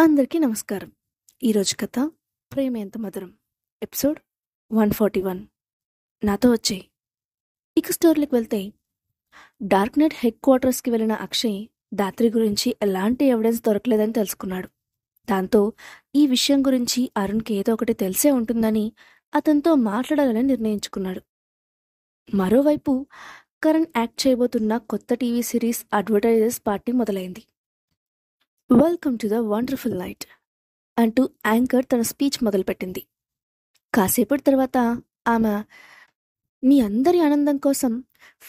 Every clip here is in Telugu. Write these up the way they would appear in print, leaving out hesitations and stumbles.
అందరికీ నమస్కారం. ఈరోజు కథ 'ప్రేమ ఎంత మధురం' ఎపిసోడ్ 141. నాతో వచ్చేయి. ఇక స్టోరీకి వెళ్తే, డార్క్ నైట్ హెడ్ క్వార్టర్స్కి వెళ్ళిన అక్షయ్ దాత్రి గురించి ఎలాంటి ఎవిడెన్స్ దొరకలేదని తెలుసుకున్నాడు. దాంతో ఈ విషయం గురించి అరుణ్కి ఏదో ఒకటి తెలిసే ఉంటుందని అతనితో మాట్లాడాలని నిర్ణయించుకున్నాడు. మరోవైపు కరణ్ యాక్ట్ చేయబోతున్న కొత్త టీవీ సిరీస్ అడ్వర్టైజర్స్ పార్టీ మొదలైంది. Welcome to the wonderful night అంటూ యాంకర్ తన స్పీచ్ మొదలుపెట్టింది. కాసేపటి తర్వాత ఆమె, మీ అందరి ఆనందం కోసం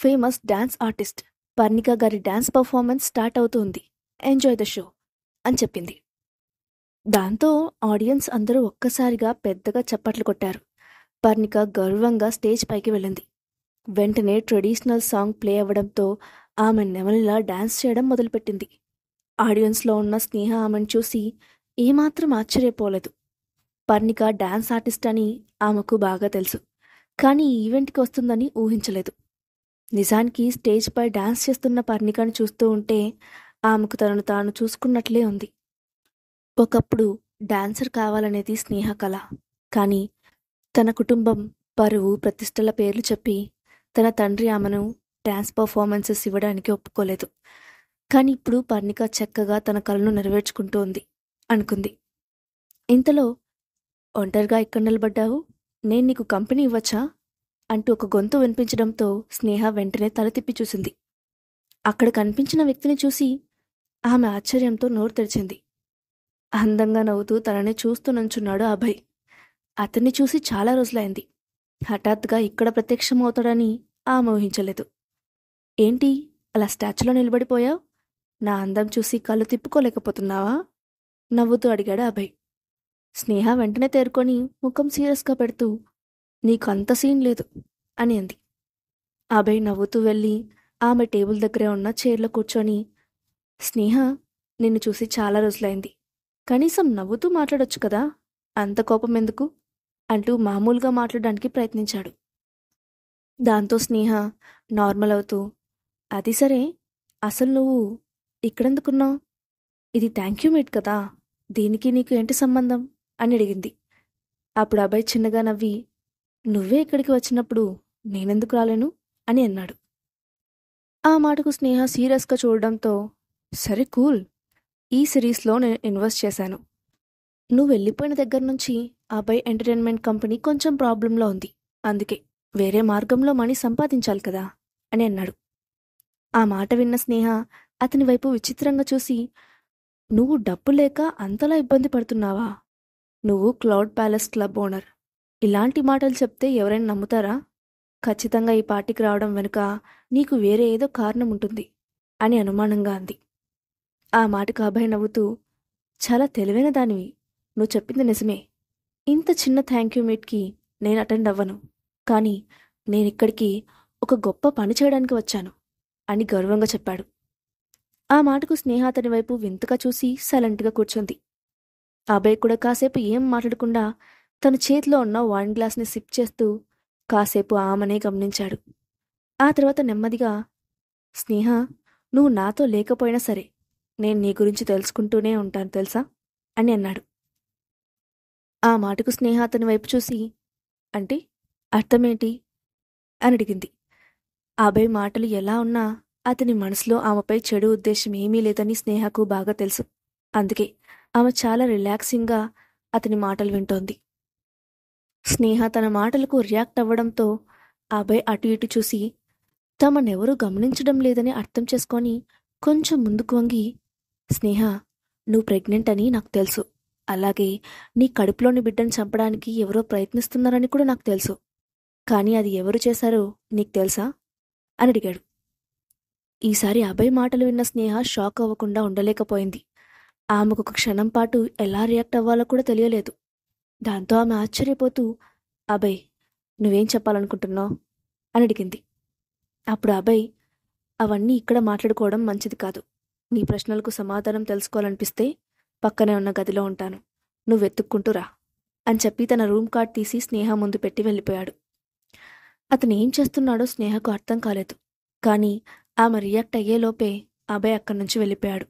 ఫేమస్ డాన్స్ ఆర్టిస్ట్ పర్ణిక గారి డాన్స్ పర్ఫార్మెన్స్ స్టార్ట్ అవుతుంది, ఎంజాయ్ ద షో అని చెప్పింది. దాంతో ఆడియన్స్ అందరూ ఒక్కసారిగా పెద్దగా చప్పట్లు కొట్టారు. పర్ణిక గర్వంగా స్టేజ్ పైకి వెళ్ళింది. వెంటనే ట్రెడిషనల్ సాంగ్ ప్లే అవ్వడంతో ఆమె నెమలిలా డాన్స్ చేయడం మొదలుపెట్టింది. ఆడియన్స్లో ఉన్న స్నేహ ఆమెను చూసి ఏమాత్రం ఆశ్చర్యపోలేదు. పర్ణిక డాన్స్ ఆర్టిస్ట్ అని ఆమెకు బాగా తెలుసు, కానీ ఈ ఈవెంట్కి వస్తుందని ఊహించలేదు. నిజానికి స్టేజ్పై డాన్స్ చేస్తున్న పర్ణికను చూస్తూ ఉంటే ఆమెకు తనను తాను చూసుకున్నట్లే ఉంది. ఒకప్పుడు డాన్సర్ కావాలనేది స్నేహ కల. కానీ తన కుటుంబం పరువు ప్రతిష్టల పేర్లు చెప్పి తన తండ్రి ఆమెను డాన్స్ పర్ఫార్మెన్సెస్ ఇవ్వడానికి ఒప్పుకోలేదు. కానీ ఇప్పుడు పర్ణిక చక్కగా తన కలను నెరవేర్చుకుంటూ ఉంది అనుకుంది. ఇంతలో, ఒంటరిగా ఇక్కడ నిలబడ్డావు, నేను నీకు కంపెనీ ఇవ్వచ్చా అంటూ ఒక గొంతు వినిపించడంతో స్నేహ వెంటనే తల తిప్పి చూసింది. అక్కడ కనిపించిన వ్యక్తిని చూసి ఆమె ఆశ్చర్యంతో నోరు తెరిచింది. అందంగా నవ్వుతూ తనని చూస్తూ నుంచున్నాడు అభయ్. అతన్ని చూసి చాలా రోజులైంది. హఠాత్తుగా ఇక్కడ ప్రత్యక్షమవుతాడని ఆమె ఊహించలేదు. ఏంటి అలా స్టాచ్యూలో నిలబడిపోయావు? నా అందం చూసి కళ్ళు తిప్పుకోలేకపోతున్నావా? నవ్వుతూ అడిగాడు అభయ్. స్నేహ వెంటనే తేరుకొని ముఖం సీరియస్గా పెడుతూ, నీకు అంత సీన్ లేదు అని అంది. అభయ్ నవ్వుతూ వెళ్ళి ఆమె టేబుల్ దగ్గరే ఉన్న చైర్లో కూర్చొని, స్నేహ, నిన్ను చూసి చాలా రోజులైంది, కనీసం నవ్వుతూ మాట్లాడొచ్చు కదా, అంత కోపం ఎందుకు అంటూ మామూలుగా మాట్లాడడానికి ప్రయత్నించాడు. దాంతో స్నేహ నార్మల్ అవుతూ, అది సరే, అసలు నువ్వు ఇక్కడెందుకున్నావు? ఇది థ్యాంక్ యూ మీట్ కదా, దీనికి నీకు ఏంటి సంబంధం అని అడిగింది. అప్పుడు అభయ్ చిన్నగా నవ్వి, నువ్వే ఇక్కడికి వచ్చినప్పుడు నేనెందుకు రాలేను అని అన్నాడు. ఆ మాటకు స్నేహ సీరియస్గా చూడడంతో, సరే కూల్, ఈ సిరీస్లో నేను ఇన్వెస్ట్ చేశాను. నువ్వు వెళ్ళిపోయిన దగ్గర నుంచి అభయ్ ఎంటర్టైన్మెంట్ కంపెనీ కొంచెం ప్రాబ్లంలో ఉంది, అందుకే వేరే మార్గంలో మనీ సంపాదించాలి కదా అని అన్నాడు. ఆ మాట విన్న స్నేహ అతని వైపు విచిత్రంగా చూసి, నువ్వు డబ్బు లేక అంతలా ఇబ్బంది పడుతున్నావా? నువ్వు క్లౌడ్ ప్యాలెస్ క్లబ్ ఓనర్. ఇలాంటి మాటలు చెప్తే ఎవరైనా నమ్ముతారా? ఖచ్చితంగా ఈ పార్టీకి రావడం వెనుక నీకు వేరే ఏదో కారణం ఉంటుంది అని అనుమానంగా అంది. ఆ మాటకు అభయ్ నవ్వుతూ, చాలా తెలివైన దానివి, నువ్వు చెప్పింది నిజమే. ఇంత చిన్న థ్యాంక్ యూ మీట్కి నేను అటెండ్ అవ్వను, కానీ నేనిక్కడికి ఒక గొప్ప పని చేయడానికి వచ్చాను అని గర్వంగా చెప్పాడు. ఆ మాటకు స్నేహ అతని వైపు వింతగా చూసి సైలెంట్గా కూర్చుంది. అభయ్ కూడా కాసేపు ఏం మాట్లాడకుండా తన చేతిలో ఉన్న వైన్ గ్లాస్ని సిప్ చేస్తూ కాసేపు ఆమెనే గమనించాడు. ఆ తర్వాత నెమ్మదిగా, స్నేహ, నువ్వు నాతో లేకపోయినా సరే నేను నీ గురించి తెలుసుకుంటూనే ఉంటాను తెలుసా అని అన్నాడు. ఆ మాటకు స్నేహ అతని వైపు చూసి, అంటే అర్థమేంటి అని అడిగింది. అభయ్ మాటలు ఎలా ఉన్నా అతని మనసులో ఆమెపై చెడు ఉద్దేశం ఏమీ లేదని స్నేహకు బాగా తెలుసు. అందుకే ఆమె చాలా రిలాక్సింగ్గా అతని మాటలు వింటోంది. స్నేహ తన మాటలకు రియాక్ట్ అవ్వడంతో అభయ్ అటు ఇటు చూసి తమనెవరూ గమనించడం లేదని అర్థం చేసుకొని కొంచెం ముందుకు వంగి, స్నేహ, నువ్వు ప్రెగ్నెంట్ అని నాకు తెలుసు, అలాగే నీ కడుపులోని బిడ్డను చంపడానికి ఎవరో ప్రయత్నిస్తున్నారని కూడా నాకు తెలుసు, కానీ అది ఎవరు చేశారో నీకు తెలుసా అని అడిగాడు. ఈసారి అభయ్ మాటలు విన్న స్నేహ షాక్ అవ్వకుండా ఉండలేకపోయింది. ఆమెకు ఒక క్షణం పాటు ఎలా రియాక్ట్ అవ్వాలో కూడా తెలియలేదు. దాంతో ఆమె ఆశ్చర్యపోతూ, అభయ్, నువ్వేం చెప్పాలనుకుంటున్నావు అని అడిగింది. అప్పుడు అభయ్, అవన్నీ ఇక్కడ మాట్లాడుకోవడం మంచిది కాదు. నీ ప్రశ్నలకు సమాధానం తెలుసుకోవాలనిపిస్తే పక్కనే ఉన్న గదిలో ఉంటాను, నువ్వు వెతుక్కుంటూ రా అని చెప్పి తన రూమ్ కార్డ్ తీసి స్నేహ ముందు పెట్టి వెళ్ళిపోయాడు. అతను ఏం చేస్తున్నాడో స్నేహకు అర్థం కాలేదు. కానీ ఆమె రియాక్ట్ అయ్యేలోపే అభయ్ అక్కడి నుంచి వెళ్ళిపోయాడు.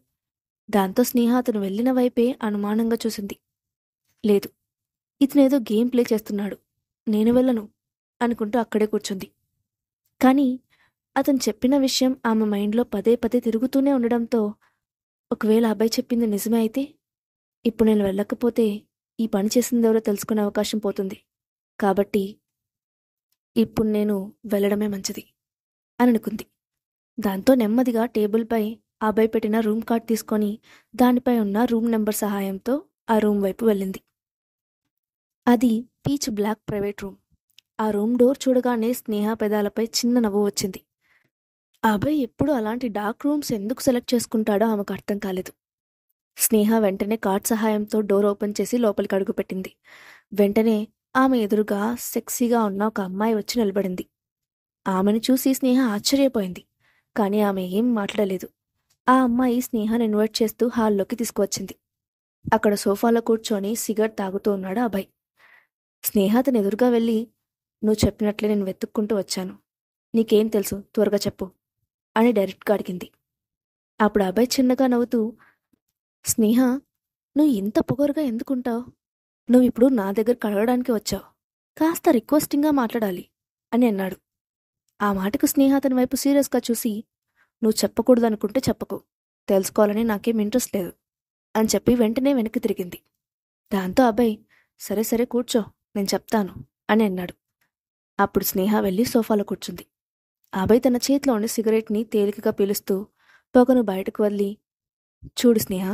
దాంతో స్నేహ అతను వెళ్ళిన వైపే అనుమానంగా చూసింది. లేదు, ఇతనేదో గేమ్ ప్లే చేస్తున్నాడు, నేను వెళ్ళను అనుకుంటూ అక్కడే కూర్చుంది. కానీ అతను చెప్పిన విషయం ఆమె మైండ్లో పదే పదే తిరుగుతూనే ఉండడంతో, ఒకవేళ అబ్బాయి చెప్పింది నిజమే అయితే ఇప్పుడు నేను వెళ్ళకపోతే ఈ పని చేసిందెవరో తెలుసుకునే అవకాశం పోతుంది. కాబట్టి ఇప్పుడు నేను వెళ్ళడమే మంచిది అని అనుకుంది. దాంతో నెమ్మదిగా టేబుల్పై అబ్బాయి పెట్టిన రూమ్ కార్డ్ తీసుకొని దానిపై ఉన్న రూమ్ నెంబర్ సహాయంతో ఆ రూమ్ వైపు వెళ్ళింది. అది పీచ్ బ్లాక్ ప్రైవేట్ రూమ్. ఆ రూమ్ డోర్ చూడగానే స్నేహ పెదాలపై చిన్న నవ్వు వచ్చింది. ఆ అబ్బాయి ఎప్పుడు అలాంటి డార్క్ రూమ్స్ ఎందుకు సెలెక్ట్ చేసుకుంటాడో ఆమెకు అర్థం కాలేదు. స్నేహ వెంటనే కార్డ్ సహాయంతో డోర్ ఓపెన్ చేసి లోపలికి అడుగుపెట్టింది. వెంటనే ఆమె ఎదురుగా సెక్సీగా ఉన్న ఒక అమ్మాయి వచ్చి నిలబడింది. ఆమెను చూసి స్నేహ ఆశ్చర్యపోయింది. కానీ ఆమె ఏం మాట్లాడలేదు. ఆ అమ్మాయి స్నేహను ఇన్వైట్ చేస్తూ హాల్లోకి తీసుకువచ్చింది. అక్కడ సోఫాలో కూర్చొని సిగరెట్ తాగుతూ ఉన్నాడు అభయ్. స్నేహ అతను ఎదురుగా వెళ్ళి, నువ్వు చెప్పినట్లే నేను వెతుక్కుంటూ వచ్చాను. నీకేం తెలుసు, త్వరగా చెప్పు అని డైరెక్ట్గా అడిగింది. అప్పుడు అభయ్ చిన్నగా నవ్వుతూ, స్నేహ, నువ్వు ఇంత పొగరుగా ఎందుకుంటావు? నువ్విప్పుడు నా దగ్గరకు అడగడానికి వచ్చావు, కాస్త రిక్వెస్టింగ్గా మాట్లాడాలి అని అన్నాడు. ఆ మాటకు స్నేహ అతని వైపు సీరియస్గా చూసి, నువ్వు చెప్పకూడదనుకుంటే చెప్పకు, తెలుసుకోవాలని నాకేం ఇంట్రెస్ట్ లేదు అని చెప్పి వెంటనే వెనక్కి తిరిగింది. దాంతో అబ్బాయి, సరే సరే కూర్చో, నేను చెప్తాను అని అన్నాడు. అప్పుడు స్నేహ వెళ్ళి సోఫాలో కూర్చుంది. అబ్బాయి తన చేతిలోని సిగరెట్ని తేలికగా పీలుస్తూ పొగను బయటకు వదిలి, చూడు స్నేహ,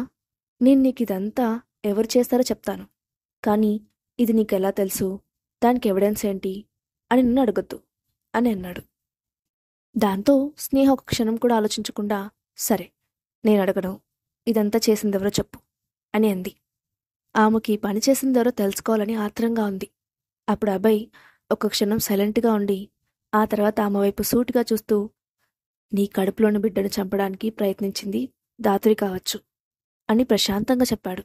నేను నీకు ఇదంతా ఎవరు చేస్తారో చెప్తాను, కానీ ఇది నీకెలా తెలుసు, దానికి ఎవిడెన్స్ ఏంటి అని నిన్ను అడగొద్దు అని అన్నాడు. దాంతో స్నేహ ఒక క్షణం కూడా ఆలోచించకుండా, సరే నేను అడగను, ఇదంతా చేసిందెవరో చెప్పు అని అంది. ఆమెకి పని చేసిందెవరో తెలుసుకోవాలని ఆత్రంగా ఉంది. అప్పుడు అబ్బాయి ఒక క్షణం సైలెంట్గా ఉండి ఆ తర్వాత ఆమె వైపు సూటిగా చూస్తూ, నీ కడుపులోని బిడ్డను చంపడానికి ప్రయత్నించింది దాత్రి కావచ్చు అని ప్రశాంతంగా చెప్పాడు.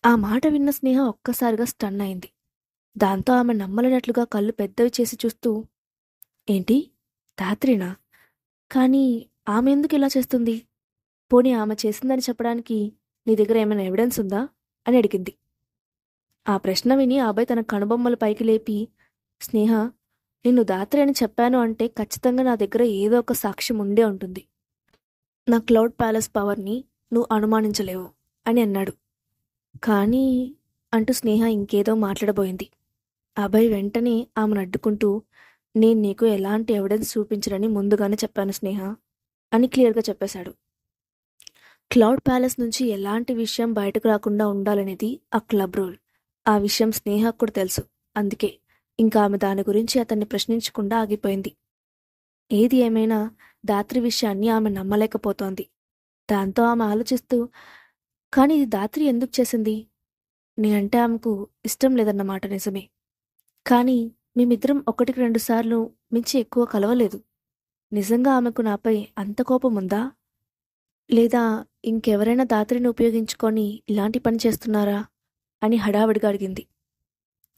ఆ మాట విన్న స్నేహ ఒక్కసారిగా స్టన్ అయింది. దాంతో ఆమె నమ్మలేనట్లుగా కళ్ళు పెద్దవి చేసి చూస్తూ, ఏంటి, దాత్రినా? కానీ ఆమె ఎందుకు ఇలా చేస్తుంది? పోనీ ఆమె చేసిందని చెప్పడానికి నీ దగ్గర ఏమైనా ఎవిడెన్స్ ఉందా అని అడిగింది. ఆ ప్రశ్న విని ఆ అబ్బాయి తన కనుబొమ్మలు పైకి లేపి, స్నేహ, నిన్ను దాత్రి అని చెప్పాను అంటే ఖచ్చితంగా నా దగ్గర ఏదో ఒక సాక్ష్యం ఉండే ఉంటుంది. నా క్లౌడ్ ప్యాలెస్ పవర్ని నువ్వు అనుమానించలేవు అని అన్నాడు. కానీ అంటూ స్నేహ ఇంకేదో మాట్లాడబోయింది. అభయ్ వెంటనే ఆమెను అడ్డుకుంటూ, నేను నీకు ఎలాంటి ఎవిడెన్స్ చూపించరని ముందుగానే చెప్పాను స్నేహ అని క్లియర్గా చెప్పేశాడు. క్లౌడ్ ప్యాలెస్ నుంచి ఎలాంటి విషయం బయటకు రాకుండా ఉండాలనేది ఆ క్లబ్ రూల్. ఆ విషయం స్నేహకు కూడా తెలుసు. అందుకే ఇంకా ఆమె దాని గురించి అతన్ని ప్రశ్నించకుండా ఆగిపోయింది. ఏది ఏమైనా దాత్రి విషయాన్ని ఆమె నమ్మలేకపోతోంది. దాంతో ఆమె ఆలోచిస్తూ, కానీ ఇది దాత్రి ఎందుకు చేసింది? నేనంటే ఆమెకు ఇష్టం లేదన్నమాట నిజమే. కానీ మేమిద్దరం 1-2 సార్లు మించి ఎక్కువ కలవలేదు. నిజంగా ఆమెకు నాపై అంత కోపం ఉందా? లేదా ఇంకెవరైనా దాత్రిని ఉపయోగించుకొని ఇలాంటి పని చేస్తున్నారా అని హడావిడిగా అడిగింది.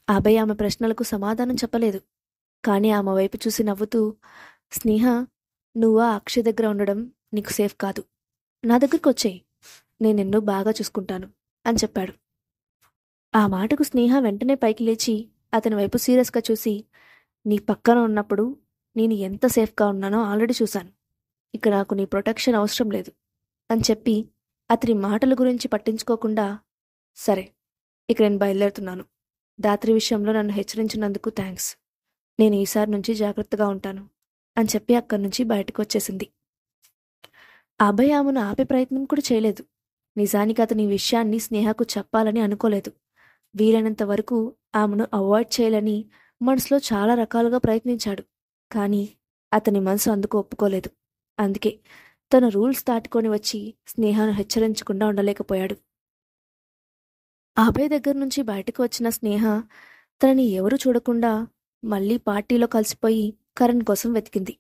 అభయ్ ఆమె ప్రశ్నలకు సమాధానం చెప్పలేదు. కానీ ఆమె వైపు చూసి నవ్వుతూ, స్నేహ, నువ్వు ఆ అక్షయ్ దగ్గర ఉండడం నీకు సేఫ్ కాదు. నా దగ్గరకు వచ్చేయి, నేను నిన్ను బాగా చూసుకుంటాను అని చెప్పాడు. ఆ మాటకు స్నేహ వెంటనే పైకి లేచి అతని వైపు సీరియస్గా చూసి, నీ పక్కన ఉన్నప్పుడు నేను ఎంత సేఫ్గా ఉన్నానో ఆల్రెడీ చూశాను. ఇక నాకు నీ ప్రొటెక్షన్ అవసరం లేదు అని చెప్పి అతని మాటల గురించి పట్టించుకోకుండా, సరే ఇక నేను బయలుదేరుతున్నాను. దాత్రి విషయంలో నన్ను హెచ్చరించినందుకు థ్యాంక్స్. నేను ఈసారి నుంచి జాగ్రత్తగా ఉంటాను అని చెప్పి అక్కడి నుంచి బయటకు వచ్చేసింది. అభయ్ ఆమెను ఆపే ప్రయత్నం కూడా చేయలేదు. నిజానికి అతని ఈ విషయాన్ని స్నేహకు చెప్పాలని అనుకోలేదు. వీలైనంత వరకు ఆమెను అవాయిడ్ చేయాలని మనసులో చాలా రకాలుగా ప్రయత్నించాడు. కానీ అతని మనసు అందుకు ఒప్పుకోలేదు. అందుకే తన రూల్స్ దాటుకొని వచ్చి స్నేహను హెచ్చరించకుండా ఉండలేకపోయాడు. అభయ్ దగ్గర నుంచి బయటకు వచ్చిన స్నేహ తనని ఎవరూ చూడకుండా మళ్ళీ పార్టీలో కలిసిపోయి కరణ్ కోసం వెతికింది.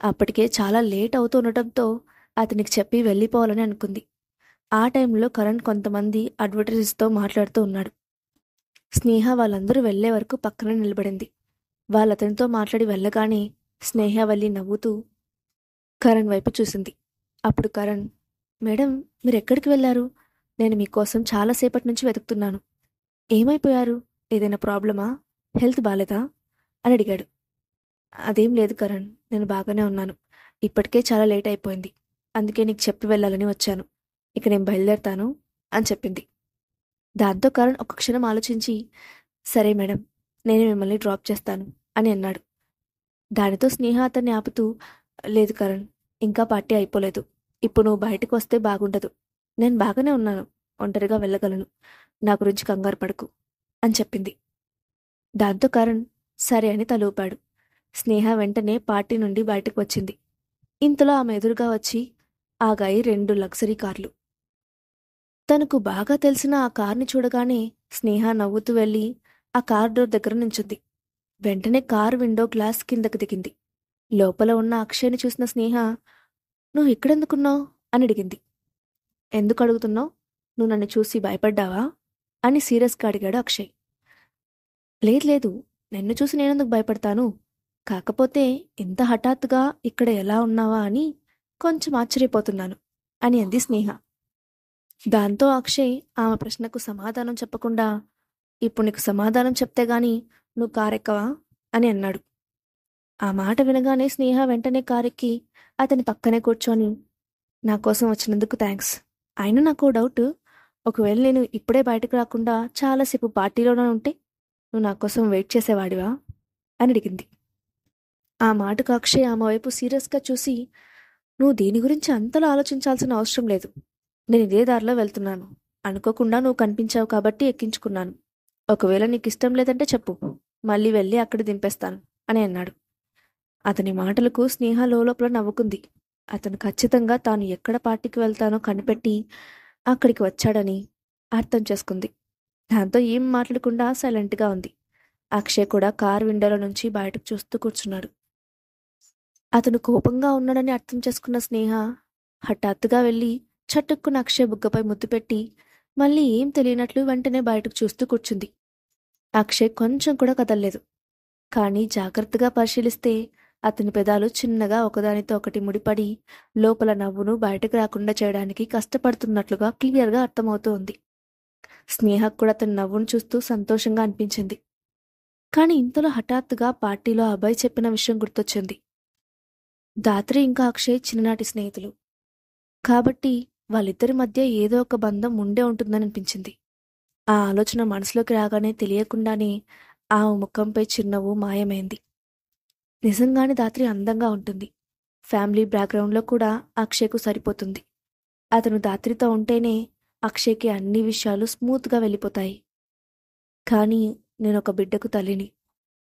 అప్పటికే చాలా లేట్ అవుతుండటంతో అతనికి చెప్పి వెళ్ళిపోవాలని అనుకుంది. ఆ టైంలో కరణ్ కొంతమంది అడ్వర్టైజర్స్తో మాట్లాడుతూ ఉన్నాడు. స్నేహ వాళ్ళందరూ వెళ్లే వరకు పక్కనే నిలబడింది. వాళ్ళతనితో మాట్లాడి వెళ్ళగానే స్నేహ వెళ్ళి నవ్వుతూ కరణ్ వైపు చూసింది. అప్పుడు కరణ్, మేడం, మీరెక్కడికి వెళ్లారు? నేను మీకోసం చాలాసేపటి నుంచి వెతుకుతున్నాను. ఏమైపోయారు? ఏదైనా ప్రాబ్లమా? హెల్త్ బాలేదా? అని అడిగాడు. అదేం లేదు కరణ్, నేను బాగానే ఉన్నాను. ఇప్పటికే చాలా లేట్ అయిపోయింది. అందుకే నీకు చెప్పి వెళ్ళాలని వచ్చాను. ఇక నేను బయలుదేరతాను అని చెప్పింది. దాంతో కరణ్ ఒక క్షణం ఆలోచించి, సరే మేడం, నేనే మిమ్మల్ని డ్రాప్ చేస్తాను అని అన్నాడు. దానితో స్నేహ అతన్ని ఆపుతూ, లేదు కరణ్, ఇంకా పార్టీ అయిపోలేదు. ఇప్పుడు నువ్వు బయటకు వస్తే బాగుండదు. నేను బాగానే ఉన్నాను, ఒంటరిగా వెళ్ళగలను. నా గురించి కంగారు పడకు అని చెప్పింది. దాంతో కరణ్ సరే అని తలూపాడు. స్నేహ వెంటనే పార్టీ నుండి బయటకు వచ్చింది. ఇంతలో ఆమె ఎదురుగా వచ్చి ఆగాయి 2 లగ్జరీ కార్లు. తనకు బాగా తెలిసిన ఆ కార్ని చూడగానే స్నేహ నవ్వుతూ వెళ్ళి ఆ కార్ డోర్ దగ్గర నించుంది. వెంటనే కారు విండో గ్లాస్ కిందకు దిగింది. లోపల ఉన్న అక్షయ్ని చూసిన స్నేహ, నువ్వు ఇక్కడెందుకున్నావు అని అడిగింది. ఎందుకు అడుగుతున్నావు? నువ్వు నన్ను చూసి భయపడ్డావా అని సీరియస్గా అడిగాడు అక్షయ్. లేదు లేదు, నిన్ను చూసి నేనెందుకు భయపడతాను? కాకపోతే ఇంత హఠాత్తుగా ఇక్కడ ఎలా ఉన్నావా అని కొంచెం ఆశ్చర్యపోతున్నాను అని అంది స్నేహ. దాంతో అక్షయ్ ఆమె ప్రశ్నకు సమాధానం చెప్పకుండా, ఇప్పుడు నీకు సమాధానం చెప్తే గాని నువ్వు కారెక్కవా అని అన్నాడు. ఆ మాట వినగానే స్నేహ వెంటనే కారెక్కి అతని పక్కనే కూర్చొని, నా కోసం వచ్చినందుకు థ్యాంక్స్. అయినా నాకు డౌట్, ఒకవేళ నేను ఇప్పుడే బయటకు రాకుండా చాలాసేపు పార్టీలోనే ఉంటే నువ్వు నా కోసం వెయిట్ చేసేవాడివా అని అడిగింది. ఆ మాటకు అక్షయ్ ఆమె వైపు సీరియస్గా చూసి, నువ్వు దీని గురించి అంతలా ఆలోచించాల్సిన అవసరం లేదు. నేను ఇదే దారిలో వెళ్తున్నాను. అనుకోకుండా నువ్వు కనిపించావు కాబట్టి ఎక్కించుకున్నాను. ఒకవేళ నీకు ఇష్టం లేదంటే చెప్పు, మళ్ళీ వెళ్ళి అక్కడ దింపేస్తాను అని అన్నాడు. అతని మాటలకు స్నేహ లోపల నవ్వుకుంది. అతను ఖచ్చితంగా తాను ఎక్కడ పార్టీకి వెళ్తానో కనిపెట్టి అక్కడికి వచ్చాడని అర్థం చేసుకుంది. దాంతో ఏం మాట్లాడకుండా సైలెంట్గా ఉంది. అక్షయ్ కూడా కార్ విండోలో నుంచి బయటకు చూస్తూ కూర్చున్నాడు. అతను కోపంగా ఉన్నాడని అర్థం చేసుకున్న స్నేహ హఠాత్తుగా వెళ్ళి చటుక్కున అక్షయ్ బుగ్గపై ముద్దు పెట్టి మళ్ళీ ఏం తెలియనట్లు వెంటనే బయటకు చూస్తూ కూర్చుంది. అక్షయ్ కొంచెం కూడా కదల్లేదు. కానీ జాగ్రత్తగా పరిశీలిస్తే అతని పెదాలు చిన్నగా ఒకదానితో ఒకటి ముడిపడి లోపల నవ్వును బయటకు రాకుండా చేయడానికి కష్టపడుతున్నట్లుగా క్లియర్గా అర్థమవుతూ ఉంది. స్నేహకు కూడా అతని నవ్వును చూస్తూ సంతోషంగా అనిపించింది. కానీ ఇంతలో హఠాత్తుగా పార్టీలో అభయ్ చెప్పిన విషయం గుర్తొచ్చింది. దాత్రి ఇంకా అక్షయ్ చిన్ననాటి స్నేహితులు కాబట్టి వాళ్ళిద్దరి మధ్య ఏదో ఒక బంధం ఉండే ఉంటుందని అనిపించింది. ఆ ఆలోచన మనసులోకి రాగానే తెలియకుండానే ఆమె ముఖంపై చిరునవ్వు మాయమైంది. నిజంగానే దాత్రి అందంగా ఉంటుంది. ఫ్యామిలీ బ్యాక్గ్రౌండ్లో కూడా అక్షయ్కు సరిపోతుంది. అతను దాత్రితో ఉంటేనే అక్షయ్కి అన్ని విషయాలు స్మూత్గా వెళ్ళిపోతాయి. కానీ నేనొక బిడ్డకు తల్లిని.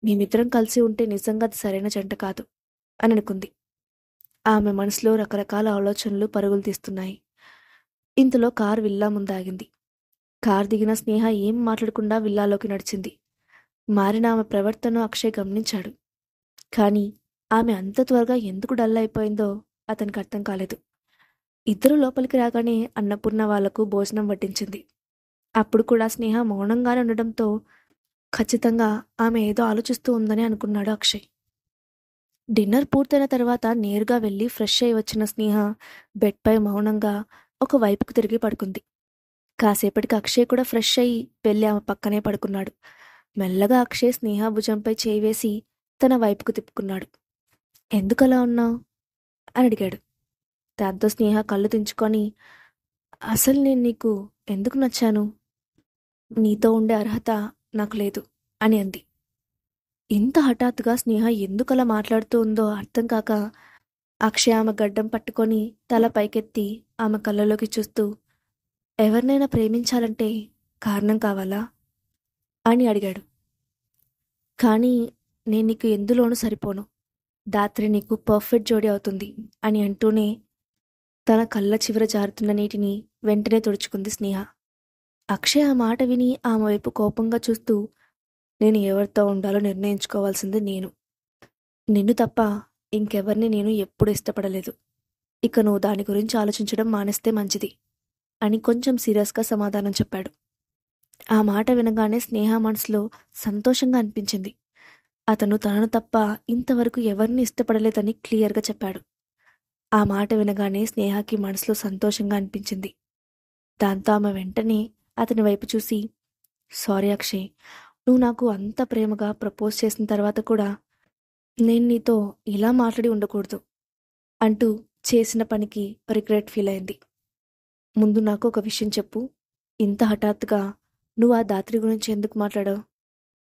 మేమిద్దరం కలిసి ఉంటే నిజంగా అది సరైన జంట కాదు అని అనుకుంది. ఆమె మనసులో రకరకాల ఆలోచనలు పరుగులు తీస్తున్నాయి. ఇంతలో కారు విల్లా ముందాగింది. కారు దిగిన స్నేహ ఏం మాట్లాడకుండా విల్లాలోకి నడిచింది. మారిన ఆమె ప్రవర్తన అక్షయ్ గమనించాడు. కానీ ఆమె అంత త్వరగా ఎందుకు డల్ అయిపోయిందో అతనికి అర్థం కాలేదు. ఇద్దరు లోపలికి రాగానే అన్నపూర్ణ వాళ్లకు భోజనం వడ్డించింది. అప్పుడు కూడా స్నేహ మౌనంగానే ఉండడంతో ఖచ్చితంగా ఆమె ఏదో ఆలోచిస్తూ ఉందని అనుకున్నాడు అక్షయ్. డిన్నర్ పూర్తయిన తర్వాత నేరుగా వెళ్ళి ఫ్రెష్ అయి వచ్చిన స్నేహ బెడ్పై మౌనంగా ఒక వైపుకు తిరిగి పడుకుంది. కాసేపటికి అక్షయ్ కూడా ఫ్రెష్ అయి వెళ్ళి ఆమె పక్కనే పడుకున్నాడు. మెల్లగా అక్షయ్ స్నేహ భుజంపై చేయి వేసి తన వైపుకు తిప్పుకున్నాడు. ఎందుకలా ఉన్నావు అని అడిగాడు. దాంతో స్నేహ కళ్ళు దించుకొని, అసలు నేను నీకు ఎందుకు నచ్చాను? నీతో ఉండే అర్హత నాకు లేదు అని అంది. ఇంత హఠాత్తుగా స్నేహ ఎందుకలా మాట్లాడుతూ ఉందో అర్థం కాక అక్షయ్ ఆమె గడ్డం పట్టుకొని తల పైకెత్తి ఆమె కళ్ళలోకి చూస్తూ, ఎవరినైనా ప్రేమించాలంటే కారణం కావాలా అని అడిగాడు. కానీ నేను నీకు ఎందులోనూ సరిపోను. దాత్రి నీకు పర్ఫెక్ట్ జోడీ అవుతుంది అని అంటూనే తన కళ్ళ చివర జారుతున్న నీటిని వెంటనే తుడుచుకుంది స్నేహ. అక్షయ్ ఆ మాట విని ఆమె వైపు కోపంగా చూస్తూ, నేను ఎవరితో ఉండాలో నిర్ణయించుకోవాల్సింది నేను. నిన్ను తప్ప ఇంకెవరిని నేను ఎప్పుడూ ఇష్టపడలేదు. ఇక నువ్వు దాని గురించి ఆలోచించడం మానేస్తే మంచిది అని కొంచెం సీరియస్గా సమాధానం చెప్పాడు. ఆ మాట వినగానే స్నేహ మనసులో సంతోషంగా అనిపించింది. అతను తనను తప్ప ఇంతవరకు ఎవరిని ఇష్టపడలేదని క్లియర్గా చెప్పాడు. ఆ మాట వినగానే స్నేహకి మనసులో సంతోషంగా అనిపించింది. దాంతో ఆమె వెంటనే అతని వైపు చూసి, సారీ అక్షయ్, నువ్వు నాకు అంత ప్రేమగా ప్రపోజ్ చేసిన తర్వాత కూడా నేను నీతో ఇలా మాట్లాడి ఉండకూడదు అంటూ చేసిన పనికి రిగ్రెట్ ఫీల్ అయింది. ముందు నాకు ఒక విషయం చెప్పు, ఇంత హఠాత్తుగా నువ్వు ఆ దాత్రి గురించి ఎందుకు మాట్లాడావు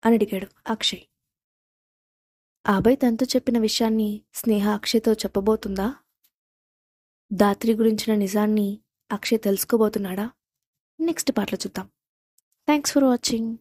అని అడిగాడు అక్షయ్. ఆ అబ్బాయి తనతో చెప్పిన విషయాన్ని స్నేహ అక్షయ్తో చెప్పబోతుందా? దాత్రి గురించిన నిజాన్ని అక్షయ్ తెలుసుకోబోతున్నాడా? నెక్స్ట్ పార్ట్లో చూద్దాం. Thanks for watching.